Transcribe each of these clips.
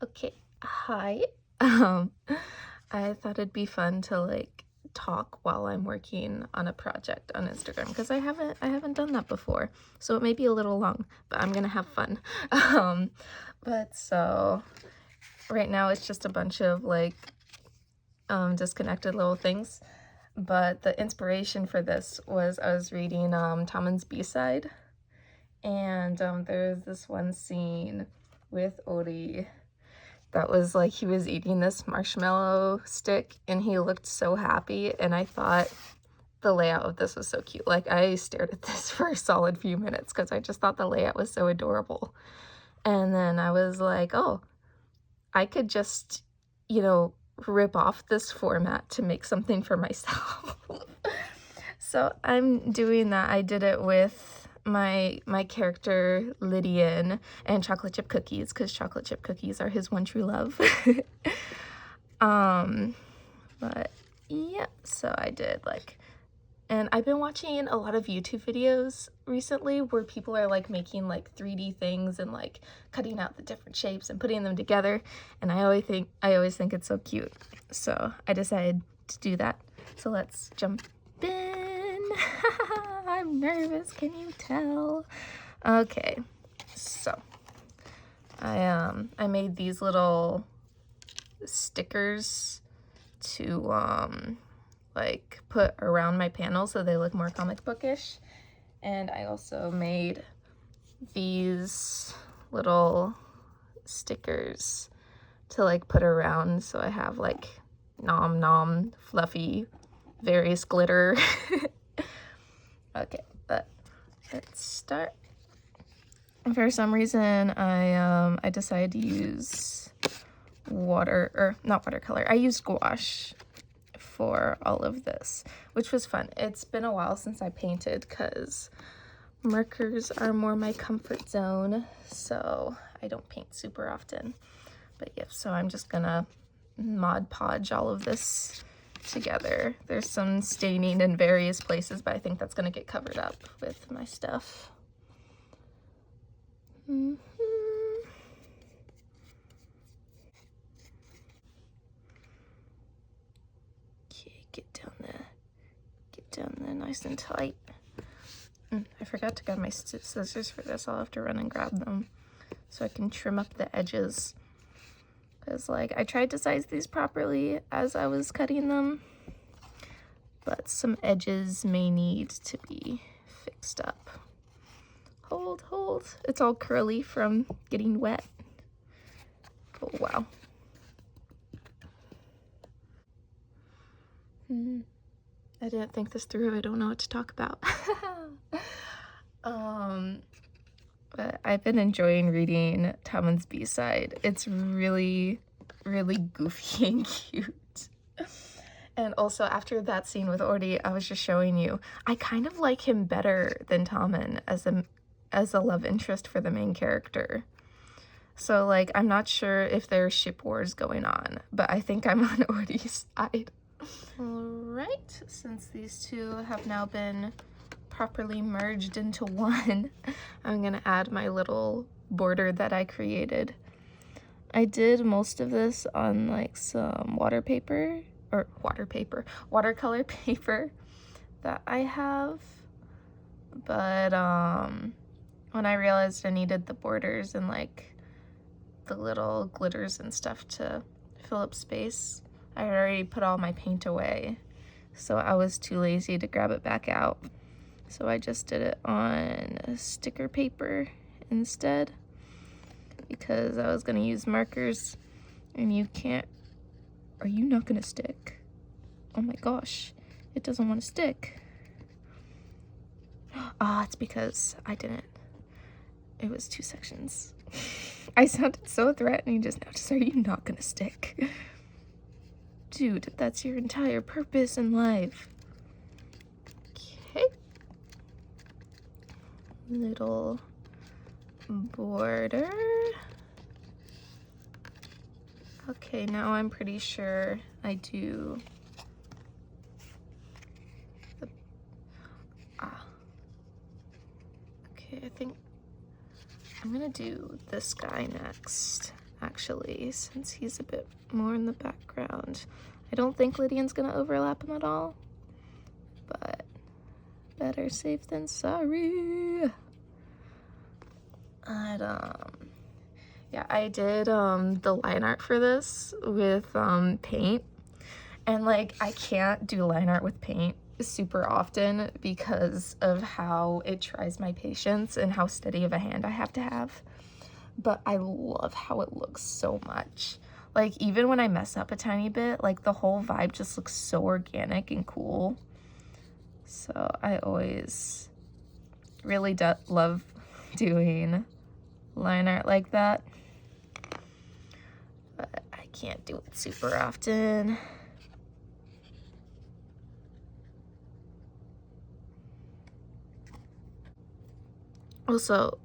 Okay, hi. Um, I thought it'd be fun to like talk while I'm working on a project on Instagram because I haven't done that before. So it may be a little long, but I'm gonna have fun. Um, but so right now it's just a bunch of like disconnected little things. But the inspiration for this was I was reading Tamon's B-side, and there's this one scene with Odie that was like he was eating this marshmallow stick and he looked so happy, and I thought the layout of this was so cute. Like I stared at this for a solid few minutes because I just thought the layout was so adorable. And then I was like, oh, I could just, rip off this format to make something for myself. So I'm doing that. I did it with my character Lydian and chocolate chip cookies because chocolate chip cookies are his one true love. But yeah, so I did and I've been watching a lot of YouTube videos recently where people are like making like 3D things and like cutting out the different shapes and putting them together, and I always think it's so cute. So I decided to do that. So let's jump in. I'm nervous, can you tell? Okay, so I made these little stickers to like put around my panel so they look more comic bookish. And I also made these little stickers to like put around, so I have like nom nom fluffy various glitter. Okay, but let's start. For some reason I decided to use not watercolor. I used gouache for all of this, which was fun. It's been a while since I painted because markers are more my comfort zone, so I don't paint super often. But yeah, so I'm just gonna Mod Podge all of this together. There's some staining in various places, but I think that's gonna get covered up with my stuff. Get down there nice and tight. I forgot to grab my scissors for this. I'll have to run and grab them so I can trim up the edges. Because like I tried to size these properly as I was cutting them, but some edges may need to be fixed up. Hold. It's all curly from getting wet. Oh, wow. I didn't think this through. I don't know what to talk about. But I've been enjoying reading Tamon's B-side. It's really, really goofy and cute. And also, after that scene with Ordy, I was just showing you, I kind of like him better than Tamon as a love interest for the main character. So, like, I'm not sure if there's ship wars going on, but I think I'm on Ordy's side. Alright, since these two have now been properly merged into one, I'm gonna add my little border that I created. I did most of this on like some watercolor paper that I have, but when I realized I needed the borders and like the little glitters and stuff to fill up space, I had already put all my paint away, so I was too lazy to grab it back out. So I just did it on sticker paper instead because I was gonna use markers, and you can't. Are you not gonna stick? Oh my gosh, it doesn't want to stick. Ah, it's because I didn't. It was 2 sections. I sounded so threatening just now. Just, are you not gonna stick? Dude, that's your entire purpose in life. Okay. Little border. Okay, now I'm pretty sure I do the, okay, I think I'm gonna do this guy next. actually, since he's a bit more in the background. I don't think Lydian's gonna overlap him at all, but better safe than sorry. And yeah, I did the line art for this with paint, and like I can't do line art with paint super often because of how it tries my patience and how steady of a hand I have to have. But I love how it looks so much. Like, even when I mess up a tiny bit, like, the whole vibe just looks so organic and cool. So I always really love doing line art like that. But I can't do it super often. Also,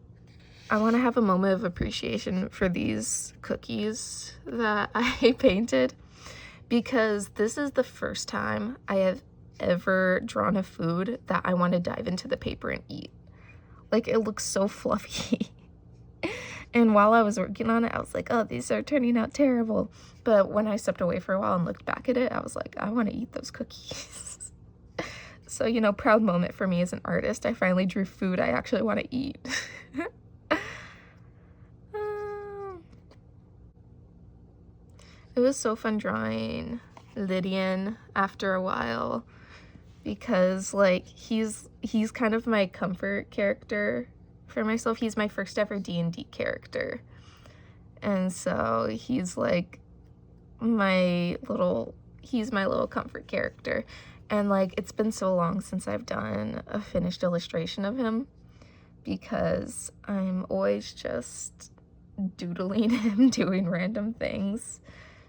I want to have a moment of appreciation for these cookies that I painted, because this is the first time I have ever drawn a food that I want to dive into the paper and eat. Like, it looks so fluffy. And while I was working on it, I was like, oh, these are turning out terrible. But when I stepped away for a while and looked back at it, I was like, I want to eat those cookies. So, you know, proud moment for me as an artist. I finally drew food I actually want to eat. It was so fun drawing Lydian after a while, because like he's kind of my comfort character for myself. He's my first ever D&D character, and so he's like he's my little comfort character. And like, it's been so long since I've done a finished illustration of him, because I'm always just doodling him doing random things.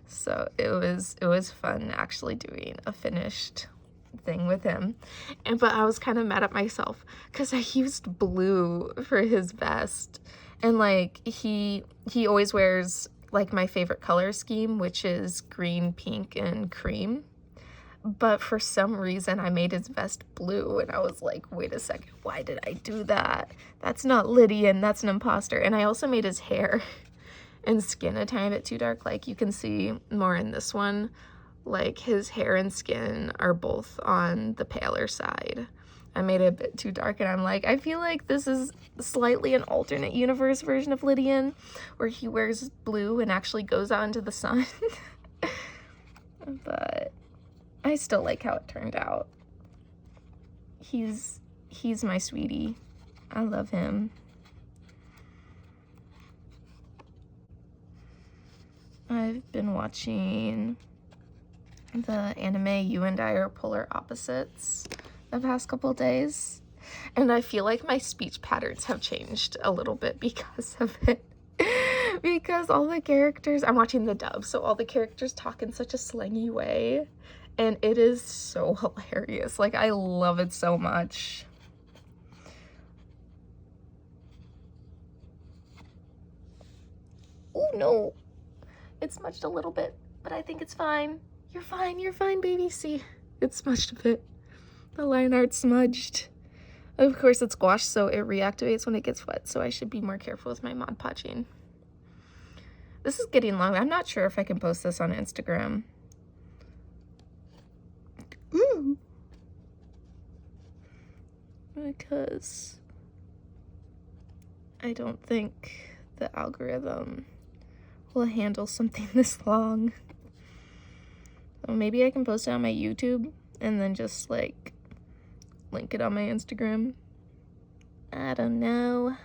So it was fun actually doing a finished thing with him. But I was kind of mad at myself because I used blue for his vest, and like he always wears like my favorite color scheme, which is green, pink, and cream. But for some reason I made his vest blue, and I was like, wait a second, why did I do that? That's not Lydian, that's an imposter. And I also made his hair and skin a tiny bit too dark. Like, you can see more in this one, like his hair and skin are both on the paler side. I made it a bit too dark, and I'm like, I feel like this is slightly an alternate universe version of Lydian, where he wears blue and actually goes out into the sun. But I still like how it turned out. He's my sweetie. I love him. I've been watching the anime You and I Are Polar Opposites the past couple days, and I feel like my speech patterns have changed a little bit because of it. Because all the characters, I'm watching the dub, so all the characters talk in such a slangy way, and it is so hilarious. Like, I love it so much. Oh no, it smudged a little bit, but I think it's fine. You're fine, baby. See, it smudged a bit. The line art smudged. Of course, it's gouache, so it reactivates when it gets wet, so I should be more careful with my Mod Podging. This is getting long. I'm not sure if I can post this on Instagram. Ooh. Because I don't think the algorithm will handle something this long. So maybe I can post it on my YouTube and then just like link it on my Instagram. I don't know.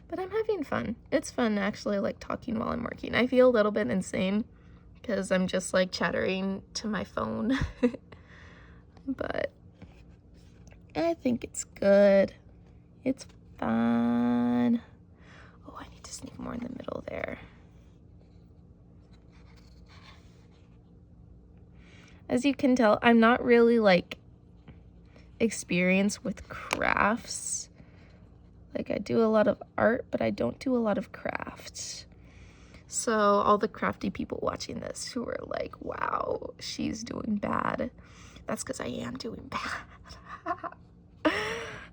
But I'm having fun. It's fun actually, like, talking while I'm working. I feel a little bit insane because I'm just like chattering to my phone. But I think it's good. It's fun. Oh, I need to sneak more in the middle there. As you can tell, I'm not really like experienced with crafts. Like, I do a lot of art, but I don't do a lot of crafts. So all the crafty people watching this who are like, wow, she's doing bad, that's because I am doing bad.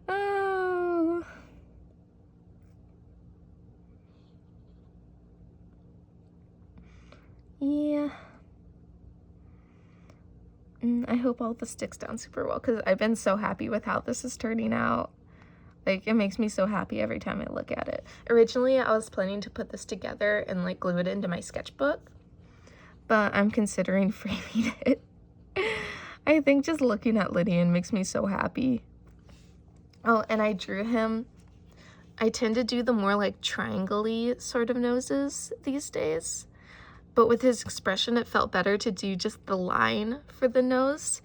Oh. Yeah. I hope all this sticks down super well, because I've been so happy with how this is turning out. Like, it makes me so happy every time I look at it. Originally, I was planning to put this together and, like, glue it into my sketchbook, but I'm considering framing it. I think just looking at Lydian makes me so happy. Oh, and I drew him. I tend to do the more, like, triangle-y sort of noses these days. But with his expression, it felt better to do just the line for the nose.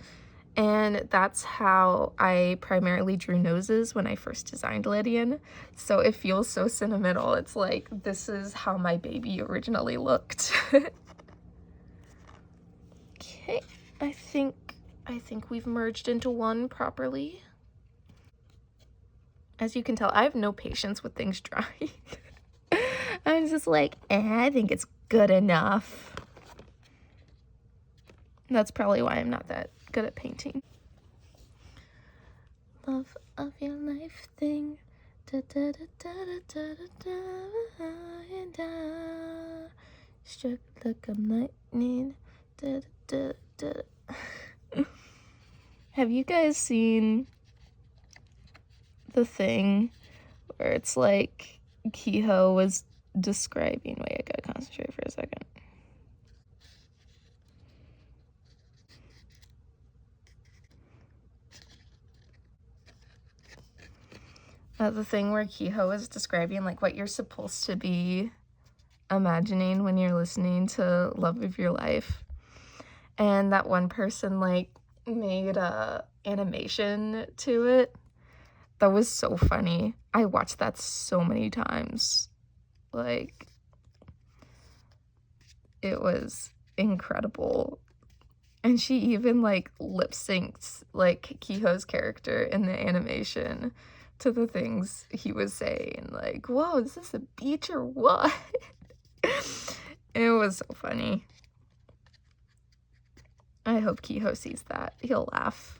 And that's how I primarily drew noses when I first designed Lydian. So it feels so sentimental. It's like, this is how my baby originally looked. Okay, I think we've merged into one properly. As you can tell, I have no patience with things drying. I'm just like, I think it's good enough. That's probably why I'm not that good at painting. Love of your life thing. Da, da, da, da, da, da, da, and I struck like a lightning. Da, da, da, da. Have you guys seen the thing where it's like Kehoe was describing? Wait, I gotta concentrate for a second. The thing where Kehoe is describing like what you're supposed to be imagining when you're listening to Love of Your Life. And that one person like made a animation to it. That was so funny. I watched that so many times. Like, it was incredible. And she even like lip syncs like Kehoe's character in the animation to the things he was saying. Like, whoa, is this a beach or what? It was so funny. I hope Kehoe sees that. He'll laugh.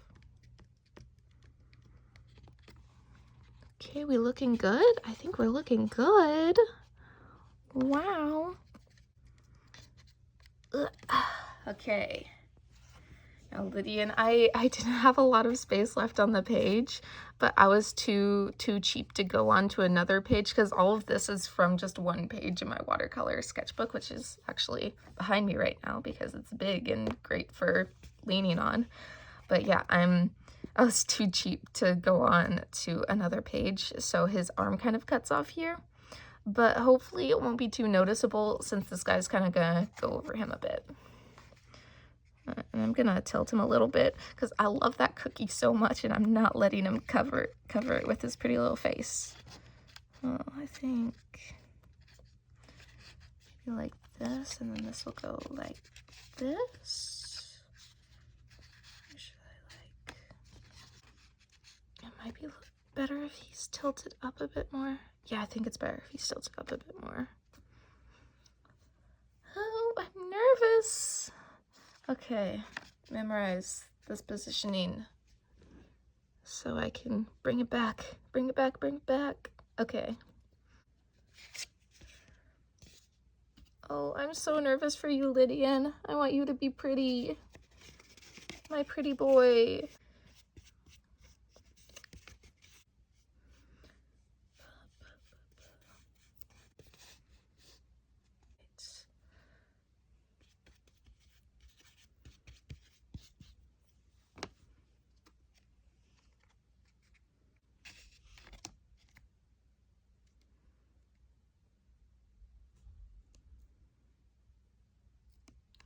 Okay, we looking good? I think we're looking good. Wow. Ugh. Okay. Now, Lydian, I didn't have a lot of space left on the page, but I was too cheap to go on to another page because all of this is from just one page in my watercolor sketchbook, which is actually behind me right now because it's big and great for leaning on. But yeah, I was too cheap to go on to another page, so his arm kind of cuts off here. But hopefully it won't be too noticeable since this guy's kind of gonna go over him a bit. And I'm gonna tilt him a little bit because I love that cookie so much and I'm not letting him cover it with his pretty little face. Oh, I think maybe like this, and then this will go like this. What should I like? It might be better if he's tilted up a bit more. Yeah, I think it's better if he's tilted up a bit more. Oh, I'm nervous. Okay, memorize this positioning so I can bring it back. Bring it back, bring it back. Okay. Oh, I'm so nervous for you, Lydian. I want you to be pretty. My pretty boy.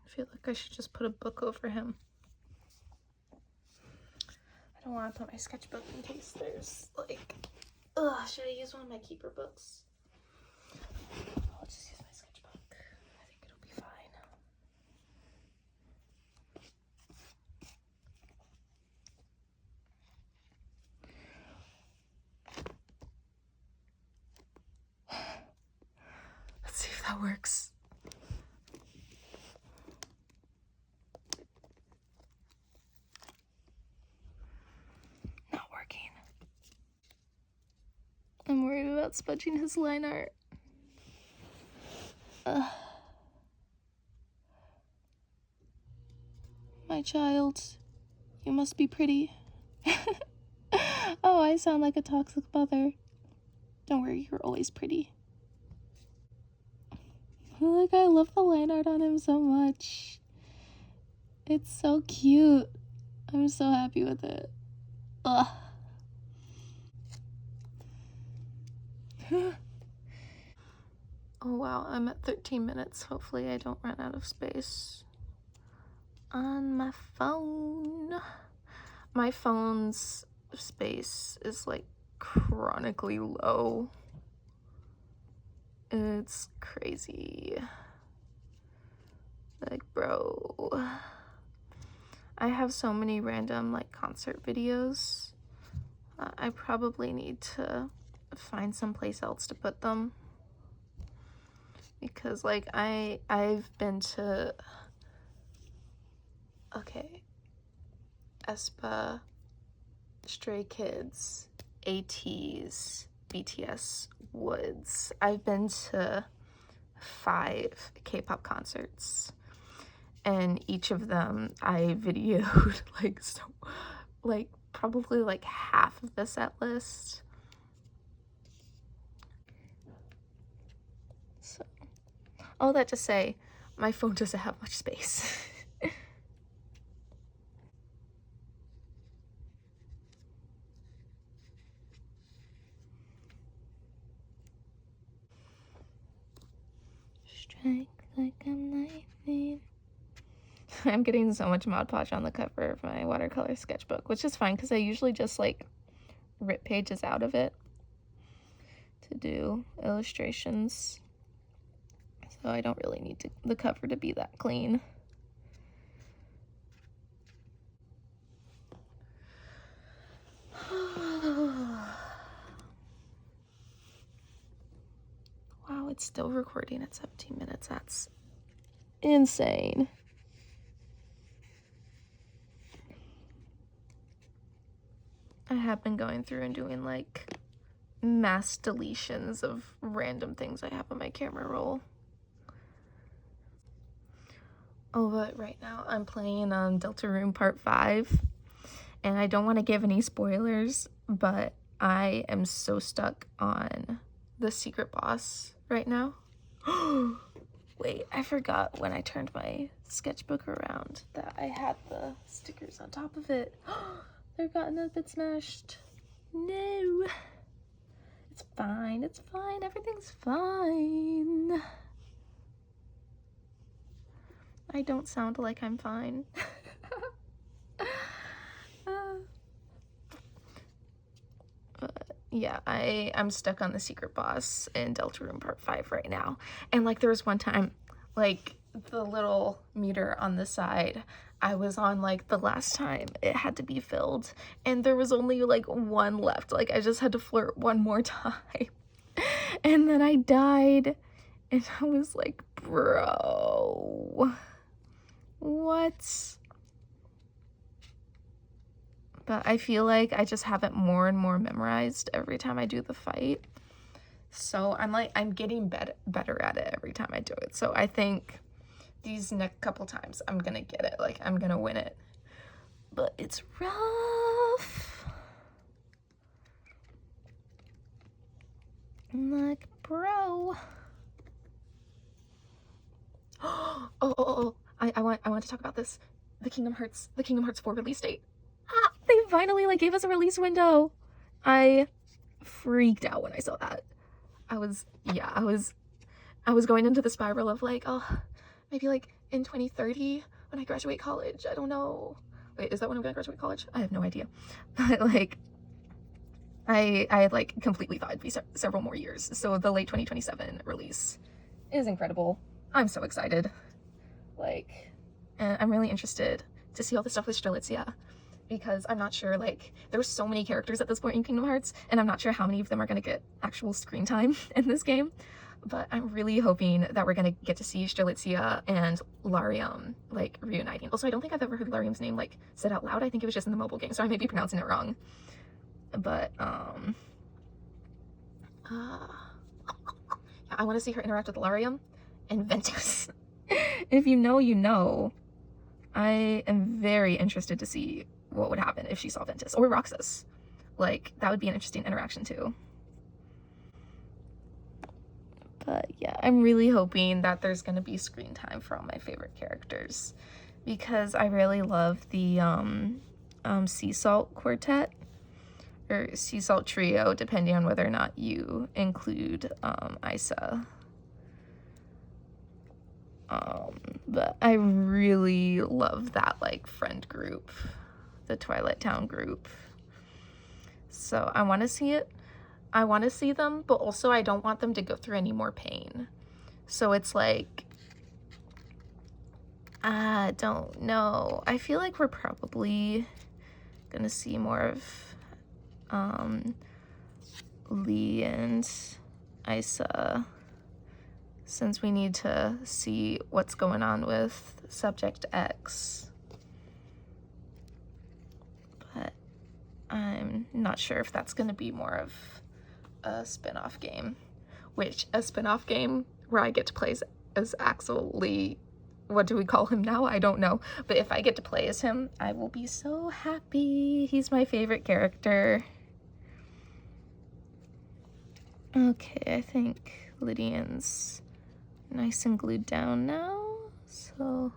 I feel like I should just put a book over him. I don't want to put my sketchbook in case there's like, ugh, should I use one of my keeper books? I'll just use my sketchbook. I think it'll be fine. Let's see if that works. Not working. I'm worried about smudging his line art. child. You must be pretty. Oh, I sound like a toxic mother. Don't worry, you're always pretty. Like, I love the line art on him so much. It's so cute. I'm so happy with it. Ugh. Oh wow, I'm at 13 minutes. Hopefully I don't run out of space on my phone. My phone's space is like chronically low. It's crazy. Like, bro, I have so many random like concert videos. I probably need to find someplace else to put them, because like I've been to, okay, aespa, Stray Kids, ATEEZ, BTS, Woods. I've been to 5 K-pop concerts, and each of them I videoed like probably like half of the set list. So all that to say, my phone doesn't have much space. Strike like I'm lightning. I'm getting so much Mod Podge on the cover of my watercolor sketchbook, which is fine because I usually just like rip pages out of it to do illustrations. So I don't really need the cover to be that clean. Wow, it's still recording at 17 minutes. That's insane. I have been going through and doing like mass deletions of random things I have on my camera roll. Oh, but right now I'm playing Deltarune Part 5, and I don't want to give any spoilers, but I am so stuck on the secret boss right now. Wait, I forgot when I turned my sketchbook around that I had the stickers on top of it. They're gotten a bit smashed. No. It's fine, it's fine, everything's fine. I don't sound like I'm fine. But yeah, I'm stuck on the secret boss in Deltarune Part 5 right now. And like there was one time, like the little meter on the side, I was on like the last time it had to be filled, and there was only like 1 left. Like I just had to flirt 1 more time. And then I died, and I was like, bro, what? But I feel like I just have it more and more memorized every time I do the fight. So I'm getting better at it every time I do it. So I think these next couple times I'm gonna get it. Like I'm gonna win it. But it's rough. I'm like, bro. I want to talk about this. The Kingdom Hearts 4 release date. They finally like gave us a release window. I freaked out when I saw that. I was going into the spiral of like, oh, maybe like in 2030 when I graduate college. I don't know. Wait, is that when I'm gonna graduate college? I have no idea. But like, I had like completely thought it'd be several more years. So the late 2027 release is incredible. I'm so excited. Like, and I'm really interested to see all the stuff with Strelitzia, because I'm not sure, like, there's so many characters at this point in Kingdom Hearts, and I'm not sure how many of them are going to get actual screen time in this game. But I'm really hoping that we're going to get to see Strelitzia and Larium, like, reuniting. Also, I don't think I've ever heard Larium's name, like, said out loud. I think it was just in the mobile game, so I may be pronouncing it wrong. But, yeah, I want to see her interact with Larium and Ventus. If you know, you know. I am very interested to see what would happen if she saw Ventus or Roxas. Like, that would be an interesting interaction too. But yeah, I'm really hoping that there's going to be screen time for all my favorite characters, because I really love the sea salt quartet, or sea salt trio, depending on whether or not you include Isa. But I really love that, like, friend group, the Twilight Town group. So I want to see it. I want to see them, but also I don't want them to go through any more pain. So it's like, I don't know. I feel like we're probably gonna see more of Lee and Isa, since we need to see what's going on with Subject X. But I'm not sure if that's going to be more of a spin-off game, which a spin-off game where I get to play as Axel Lee, what do we call him now? I don't know. But if I get to play as him, I will be so happy. He's my favorite character. Okay, I think Lydian's nice and glued down now, so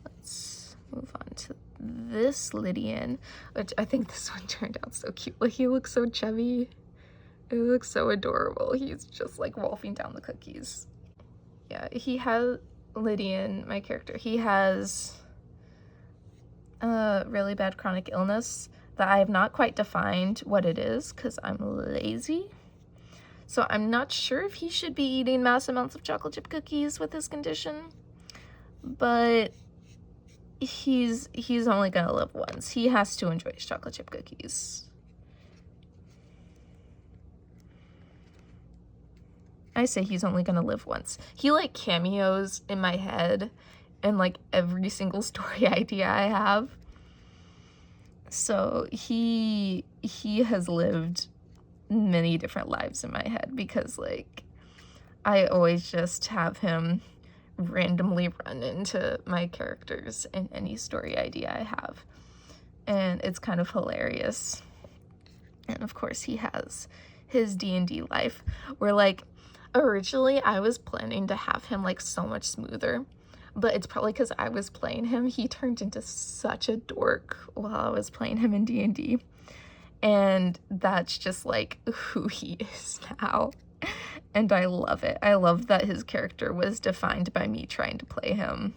let's move on to this Lydian, which I think this one turned out so cute. Like, he looks so chubby. It looks so adorable. He's just like wolfing down the cookies. Yeah, he has, Lydian, my character, he has a really bad chronic illness that I have not quite defined what it is because I'm lazy. So I'm not sure if he should be eating mass amounts of chocolate chip cookies with his condition, but he's only gonna live once. He has to enjoy his chocolate chip cookies. I say he's only gonna live once. He like cameos in my head and like every single story idea I have. So he has lived many different lives in my head, because like I always just have him randomly run into my characters in any story idea I have, and it's kind of hilarious. And of course he has his D&D life, where like originally I was planning to have him like so much smoother, but it's probably because I was playing him, he turned into such a dork while I was playing him in D&D. And that's just like who he is now. And I love it. I love that his character was defined by me trying to play him.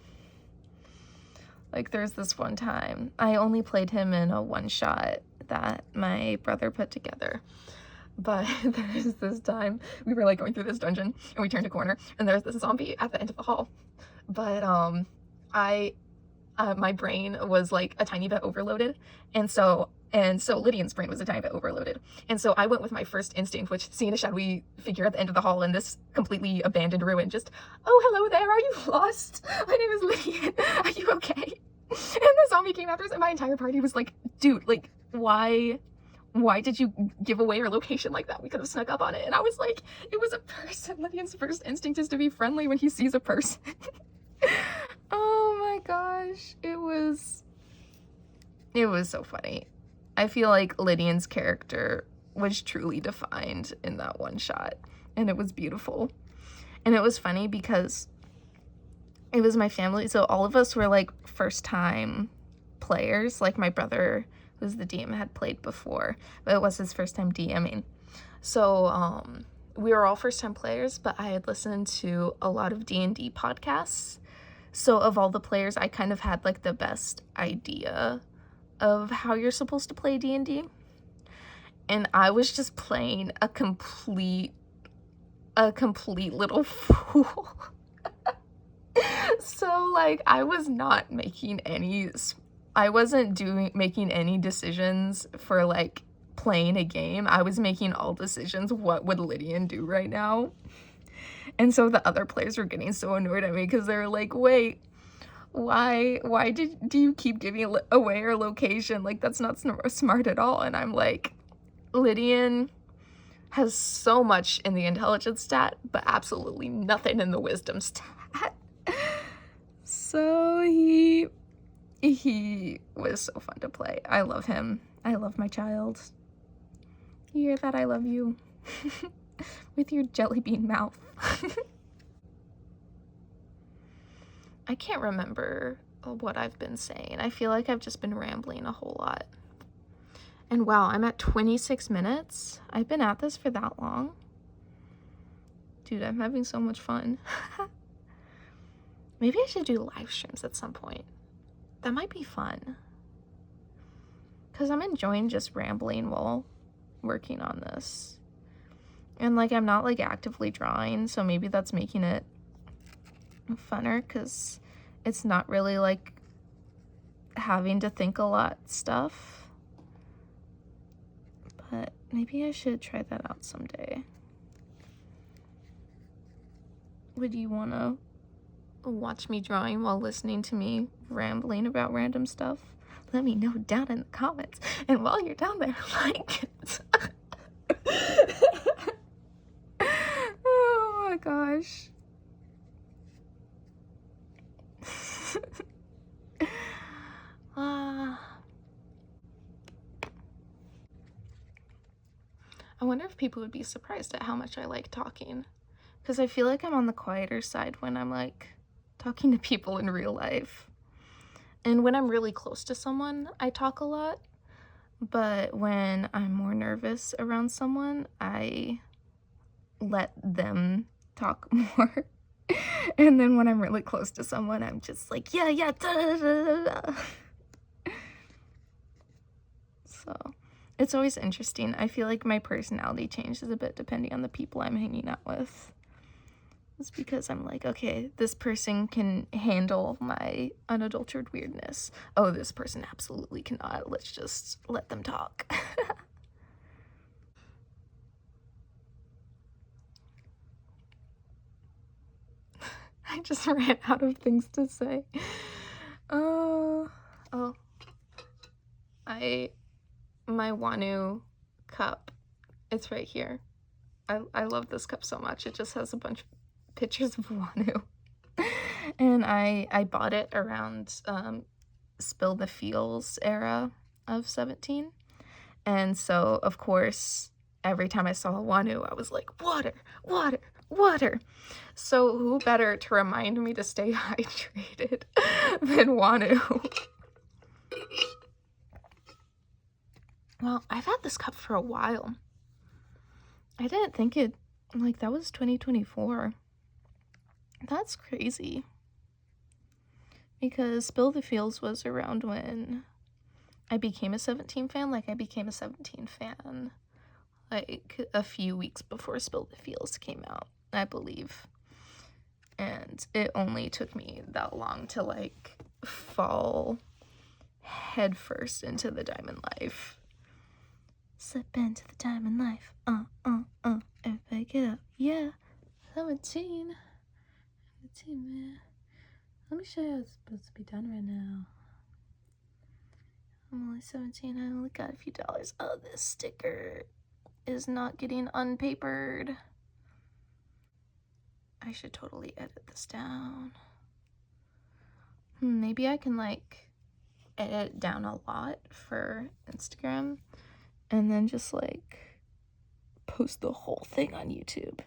Like, there's this one time, I only played him in a one-shot that my brother put together. But there's this time, we were like going through this dungeon and we turned a corner and there's this zombie at the end of the hall. But my brain was like a tiny bit overloaded. And so Lydian's brain was a tiny bit overloaded. And so I went with my first instinct, which, seeing a shadowy figure at the end of the hall in this completely abandoned ruin, just, oh, hello there, are you lost? My name is Lydian, are you okay? And the zombie came after us, and my entire party was like, dude, like, why did you give away your location like that? We could have snuck up on it. And I was like, it was a person. Lydian's first instinct is to be friendly when he sees a person. Oh my gosh, it was so funny. I feel like Lydian's character was truly defined in that one shot, and it was beautiful. And it was funny because it was my family, so all of us were like first time players. Like, my brother, who's the DM, had played before, but it was his first time DMing. So we were all first time players, but I had listened to a lot of D&D podcasts. So of all the players, I kind of had like the best idea of how you're supposed to play D&D. And I was just playing a complete little fool. So like, I wasn't making any decisions for like playing a game. I was making all decisions. What would Lydian do right now? And so the other players were getting so annoyed at me because they were like, wait, why do you keep giving away our location? Like, that's not smart at all. And I'm like, Lydian has so much in the intelligence stat, but absolutely nothing in the wisdom stat. So he he was so fun to play. I love him. I love my child. You hear that? I love you. With your jelly bean mouth. I can't remember what I've been saying. I feel like I've just been rambling a whole lot. And wow, I'm at 26 minutes. I've been at this for that long. Dude, I'm having so much fun. Maybe I should do live streams at some point. That might be fun. Because I'm enjoying just rambling while working on this. And like, I'm not like actively drawing, so maybe that's making it funner, because it's not really like having to think a lot stuff. But maybe I should try that out someday. Would you want to watch me drawing while listening to me rambling about random stuff? Let me know down in the comments. And while you're down there, like it. Oh my gosh. I wonder if people would be surprised at how much I like talking. Because I feel like I'm on the quieter side when I'm like talking to people in real life. And when I'm really close to someone, I talk a lot. But when I'm more nervous around someone, I let them talk more. And then when I'm really close to someone, I'm just like, yeah, da, da, da, da, da. So it's always interesting. I feel like my personality changes a bit depending on the people I'm hanging out with. It's because I'm like, okay, this person can handle my unadulterated weirdness. Oh, this person absolutely cannot. Let's just let them talk. I just ran out of things to say. My Wanu cup, it's right here. I love this cup so much. It just has a bunch of pictures of Wanu. And I bought it around Spill the Feels era of 17. And so, of course, every time I saw a Wanu, I was like, water, water, water. So who better to remind me to stay hydrated than Wanu? Well, I've had this cup for a while. I didn't think it, like, that was 2024. That's crazy. Because Spill the Feels was around when I became a 17 fan. Like, I became a 17 fan, like, a few weeks before Spill the Feels came out, I believe. And it only took me that long to, like, fall headfirst into the diamond life. Slip into the diamond life. And pick it up. Yeah. 17, man. Let me show you how it's supposed to be done right now. I'm only 17. I only got a few dollars. Oh, this sticker is not getting unpapered. I should totally edit this down. Maybe I can, like, edit it down a lot for Instagram and then just, like, post the whole thing on YouTube.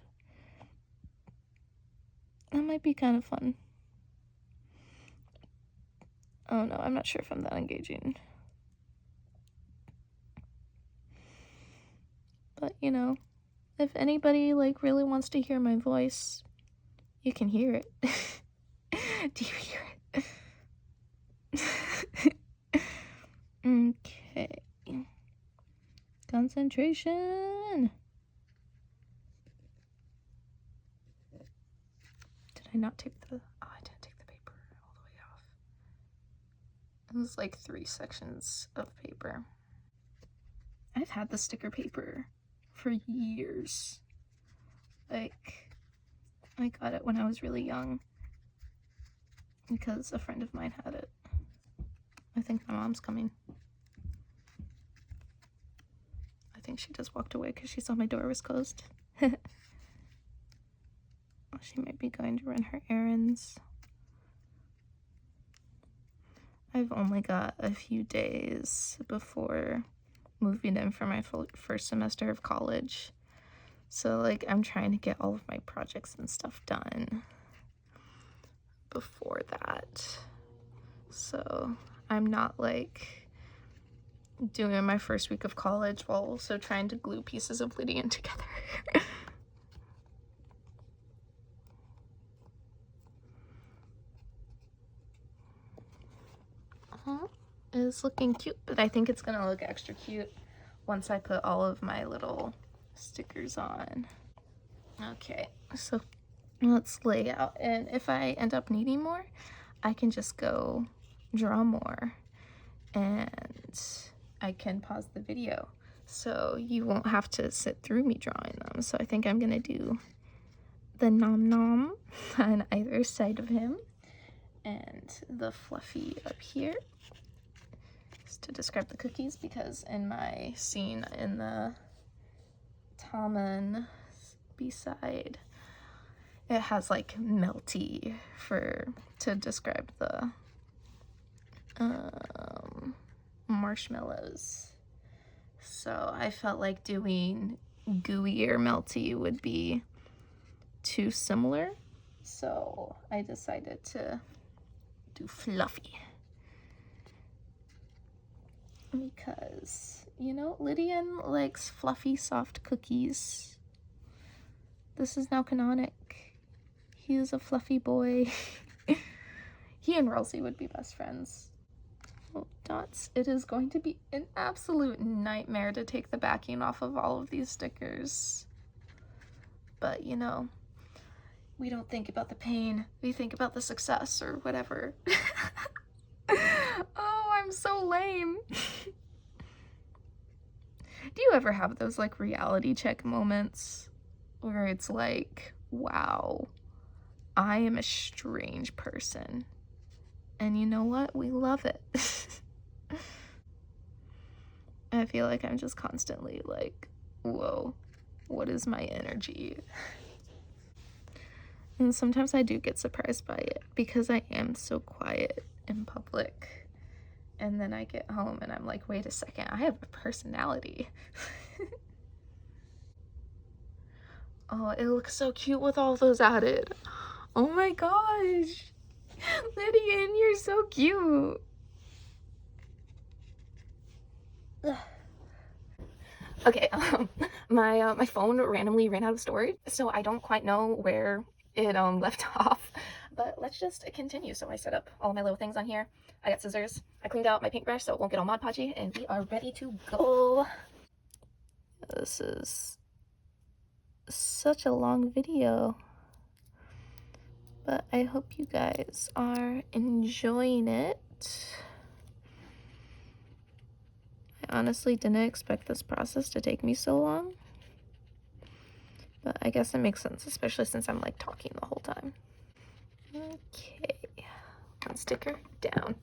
That might be kind of fun. Oh no, I'm not sure if I'm that engaging. But, you know, if anybody, like, really wants to hear my voice, you can hear it. Do you hear it? Okay. Concentration. Did I not take the... Oh, I didn't take the paper all the way off. It was like 3 sections of paper. I've had the sticker paper for years. Like, I got it when I was really young because a friend of mine had it. I think my mom's coming. I think she just walked away because she saw my door was closed. She might be going to run her errands. I've only got a few days before moving in for my first semester of college. So, like, I'm trying to get all of my projects and stuff done before that. So, I'm not, like, doing my first week of college while also trying to glue pieces of Lydian together. It's looking cute, but I think it's gonna look extra cute once I put all of my little stickers on. Okay, so let's lay out, and if I end up needing more, I can just go draw more, and I can pause the video, so you won't have to sit through me drawing them. So I think I'm gonna do the nom nom on either side of him, and the fluffy up here, just to describe the cookies, because in my scene in the Tamon B-side, it has like melty to describe the marshmallows. So I felt like doing gooey or melty would be too similar, so I decided to do fluffy, because, you know, Lydian likes fluffy, soft cookies. This is now canonic. He is a fluffy boy. He and Rosie would be best friends. Oh, dots. It is going to be an absolute nightmare to take the backing off of all of these stickers. But, you know, we don't think about the pain. We think about the success or whatever. Oh, I'm so lame. Do you ever have those, like, reality check moments where it's like, wow, I am a strange person, and you know what? We love it. I feel like I'm just constantly like, whoa, what is my energy? And sometimes I do get surprised by it, because I am so quiet in public. And then I get home and I'm like, wait a second, I have a personality. Oh, it looks so cute with all those added. Oh my gosh. Lydian, you're so cute. Ugh. Okay, my phone randomly ran out of storage, so I don't quite know where it left off, but let's just continue. So I set up all my little things on here. I got scissors. I cleaned out my paintbrush so it won't get all Mod Podgy, and we are ready to go. This is such a long video, but I hope you guys are enjoying it. I honestly didn't expect this process to take me so long, but I guess it makes sense, especially since I'm like talking the whole time. Okay, one sticker down.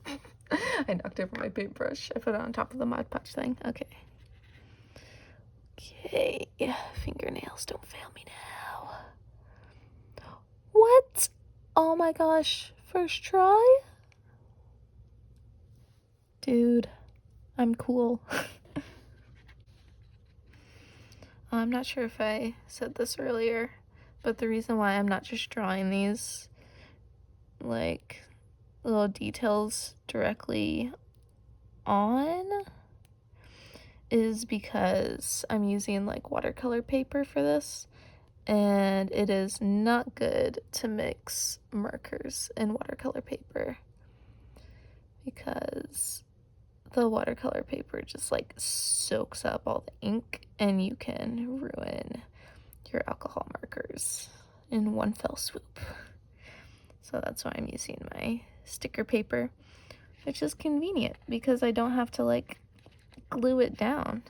I knocked over my paintbrush. I put it on top of the Mod Podge thing. Okay. Okay, fingernails, don't fail me now. What? Oh my gosh, first try? Dude, I'm cool. I'm not sure if I said this earlier, but the reason why I'm not just drawing these, like, little details directly on is because I'm using, like, watercolor paper for this, and it is not good to mix markers in watercolor paper, because the watercolor paper just like soaks up all the ink and you can ruin your alcohol markers in one fell swoop. So that's why I'm using my sticker paper, which is convenient because I don't have to like glue it down.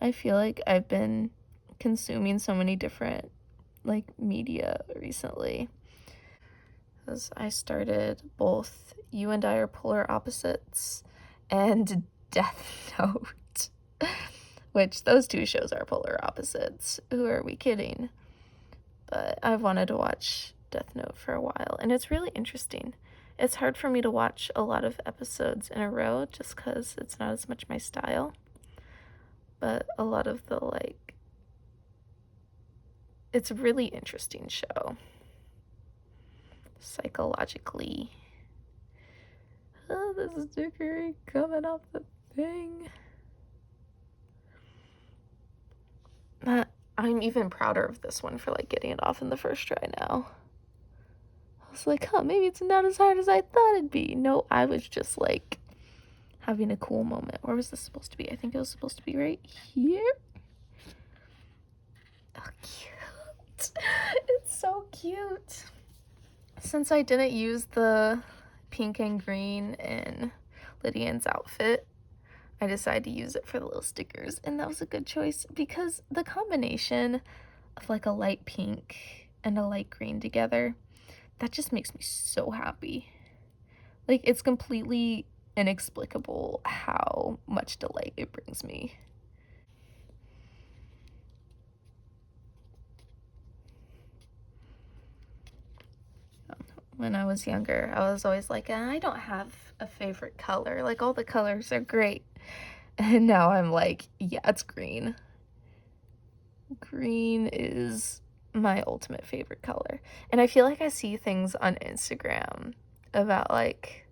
I feel like I've been consuming so many different like media recently, because I started both You and I Are Polar Opposites and Death Note, which those two shows are polar opposites. Who are we kidding? But I've wanted to watch Death Note for a while, and it's really interesting. It's hard for me to watch a lot of episodes in a row just because it's not as much my style. But a lot of the, like, it's a really interesting show. Psychologically. Oh, this sticker coming off the thing. I'm even prouder of this one for, like, getting it off in the first try now. I was like, huh, maybe it's not as hard as I thought it'd be. No, I was just, like, having a cool moment. Where was this supposed to be? I think it was supposed to be right here. Oh, cute. It's so cute. Since I didn't use the pink and green in Lydian's outfit, I decided to use it for the little stickers, and that was a good choice because the combination of like a light pink and a light green together, that just makes me so happy. Like, it's completely inexplicable how much delight it brings me. When I was younger, I was always like, I don't have a favorite color. Like, all the colors are great. And now I'm like, yeah, it's green. Green is my ultimate favorite color. And I feel like I see things on Instagram about, like,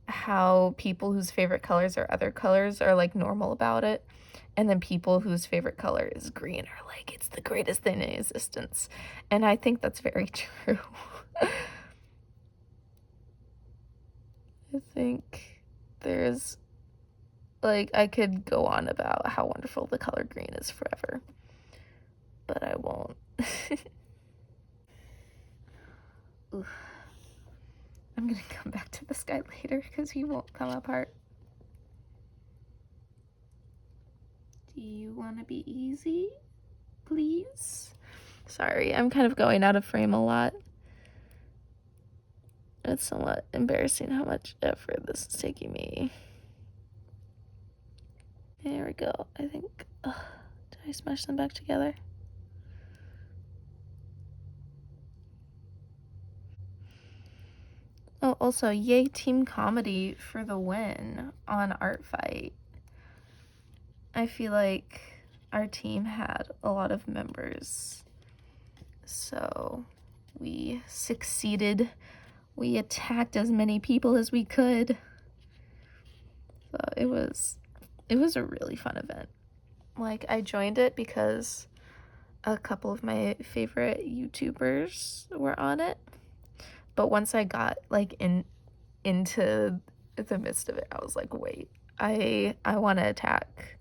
how people whose favorite colors are other colors are, like, normal about it. And then people whose favorite color is green are like, it's the greatest thing in existence. And I think that's very true. I think there's, like, I could go on about how wonderful the color green is forever, but I won't. Oof. I'm gonna come back to this guy later because he won't come apart. Do you want to be easy, please? Sorry, I'm kind of going out of frame a lot. It's somewhat embarrassing how much effort this is taking me. There we go. I think, did I smash them back together? Oh, also, yay Team Comedy for the win on Art Fight. I feel like our team had a lot of members, so we succeeded. We attacked as many people as we could. So it was a really fun event. Like, I joined it because a couple of my favorite YouTubers were on it. But once I got, like, into the midst of it, I was like, wait, I want to attack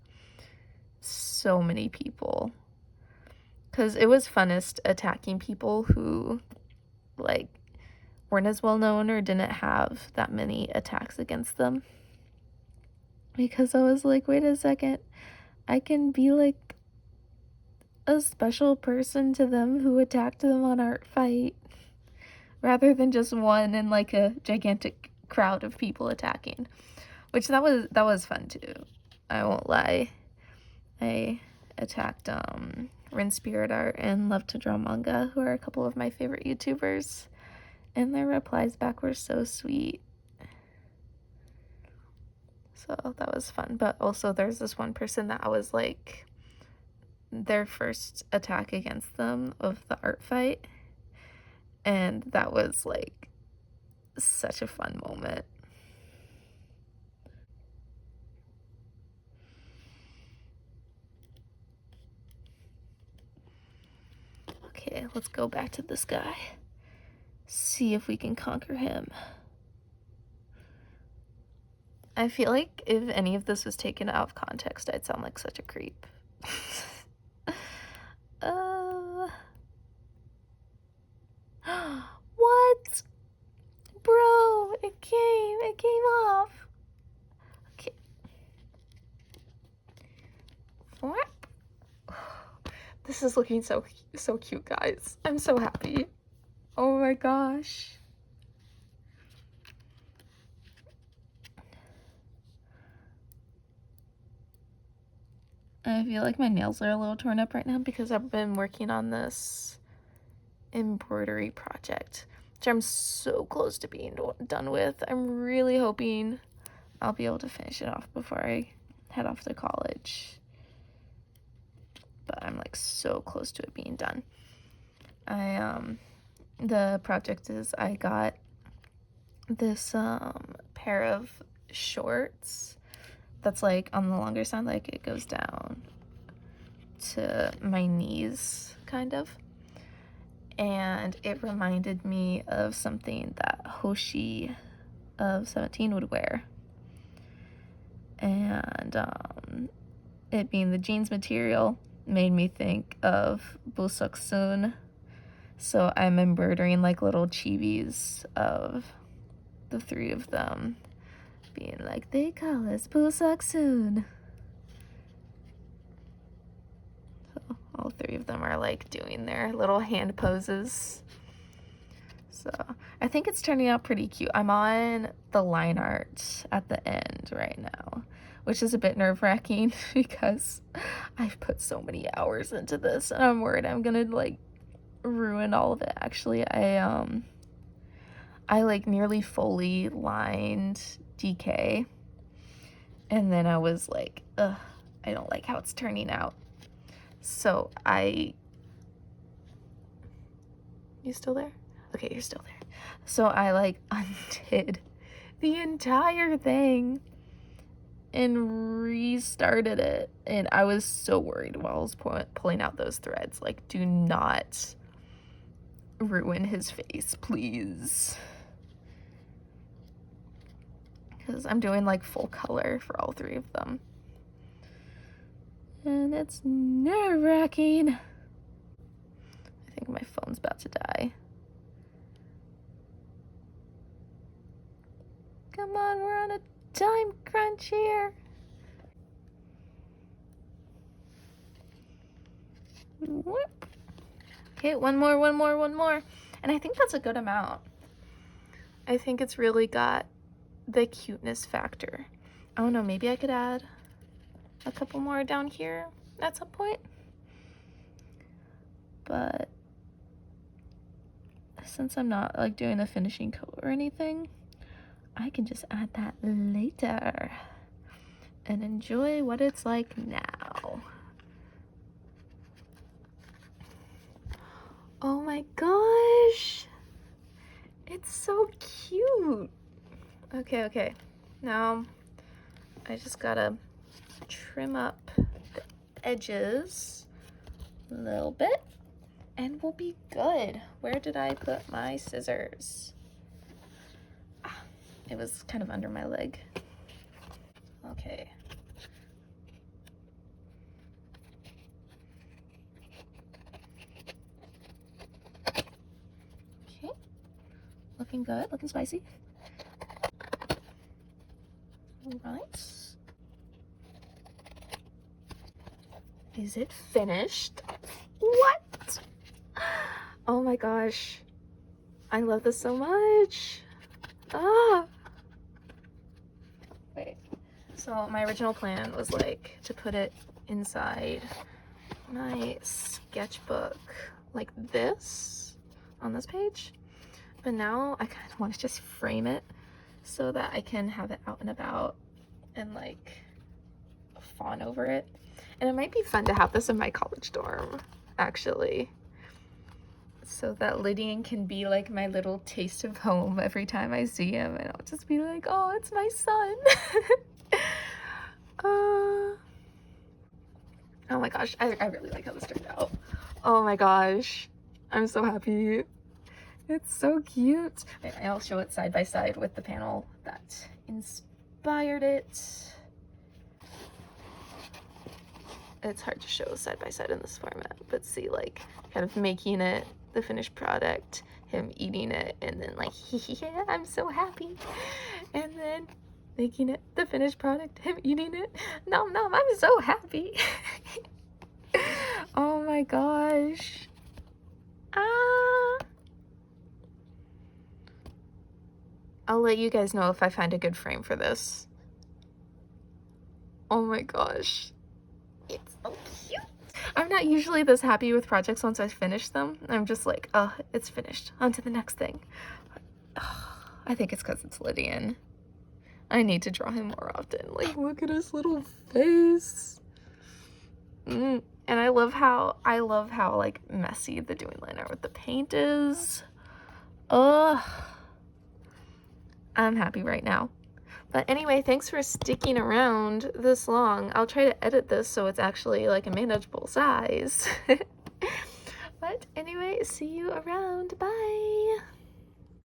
so many people. Because it was funnest attacking people who, like, weren't as well known or didn't have that many attacks against them. Because I was like, wait a second, I can be like a special person to them who attacked them on Art Fight, rather than just one in like a gigantic crowd of people attacking. Which that was fun too. I won't lie. I attacked Rin Spirit Art and Love to Draw Manga, who are a couple of my favorite YouTubers, and their replies back were so sweet. So that was fun. But also there's this one person that I was like their first attack against them of the Art Fight, and that was like such a fun moment. Okay, let's go back to this guy. See if we can conquer him. I feel like if any of this was taken out of context, I'd sound like such a creep. What? Bro, it came off. Okay. What? This is looking so cute, guys. I'm so happy. Oh my gosh. I feel like my nails are a little torn up right now because I've been working on this embroidery project. which I'm so close to being done with. I'm really hoping I'll be able to finish it off before I head off to college. But I'm like so close to it being done. The project is I got this pair of shorts that's like on the longer side, like it goes down to my knees kind of, and it reminded me of something that Hoshi of 17 would wear, and it being the jeans material made me think of Busoksun. So I'm embroidering like little chibis of the three of them being like, they call us Busoksun. So all three of them are like doing their little hand poses. So I think it's turning out pretty cute. I'm on the line art at the end right now, which is a bit nerve-wracking because I've put so many hours into this and I'm worried I'm gonna like ruin all of it. Actually, I like nearly fully lined DK, and then I was like, ugh, I don't like how it's turning out. So you still there? Okay, you're still there. So I like undid the entire thing and restarted it, and I was so worried while I was pulling out those threads, like, do not ruin his face, please, because I'm doing like full color for all three of them, and it's nerve-wracking. I think my phone's about to die. Come on, we're on a time crunch here. Whoop. Okay, one more. And I think that's a good amount. I think it's really got the cuteness factor. I don't know, maybe I could add a couple more down here at some point. But since I'm not like doing a finishing coat or anything, I can just add that later and enjoy what it's like now. Oh my gosh, it's so cute. Okay, now I just gotta trim up the edges a little bit and we'll be good. Where did I put my scissors? It was kind of under my leg. Okay. Okay, looking good, looking spicy. All right. Is it finished? What? Oh my gosh. I love this so much. Ah. Wait. So my original plan was like to put it inside my sketchbook like this on this page. But now I kind of want to just frame it so that I can have it out and about and like fawn over it. And it might be fun to have this in my college dorm, actually, so that Lydian can be like my little taste of home every time I see him, and I'll just be like, oh, it's my son. Oh my gosh, I really like how this turned out. Oh my gosh, I'm so happy. It's so cute. I'll show it side by side with the panel that inspired it. It's hard to show side by side in this format, but see, like, kind of making it the finished product, him eating it, and then like, yeah, I'm so happy. And then making it the finished product, him eating it, nom nom, I'm so happy. Oh my gosh. I'll let you guys know if I find a good frame for this. Oh my gosh. It's so cute. I'm not usually this happy with projects once I finish them. I'm just like, oh, it's finished. On to the next thing. I think it's because it's Lydian. I need to draw him more often. Like, look at his little face. And I love how like messy the dewy line art with the paint is. Ugh. I'm happy right now. But anyway, thanks for sticking around this long. I'll try to edit this so it's actually like a manageable size. But anyway, see you around. Bye.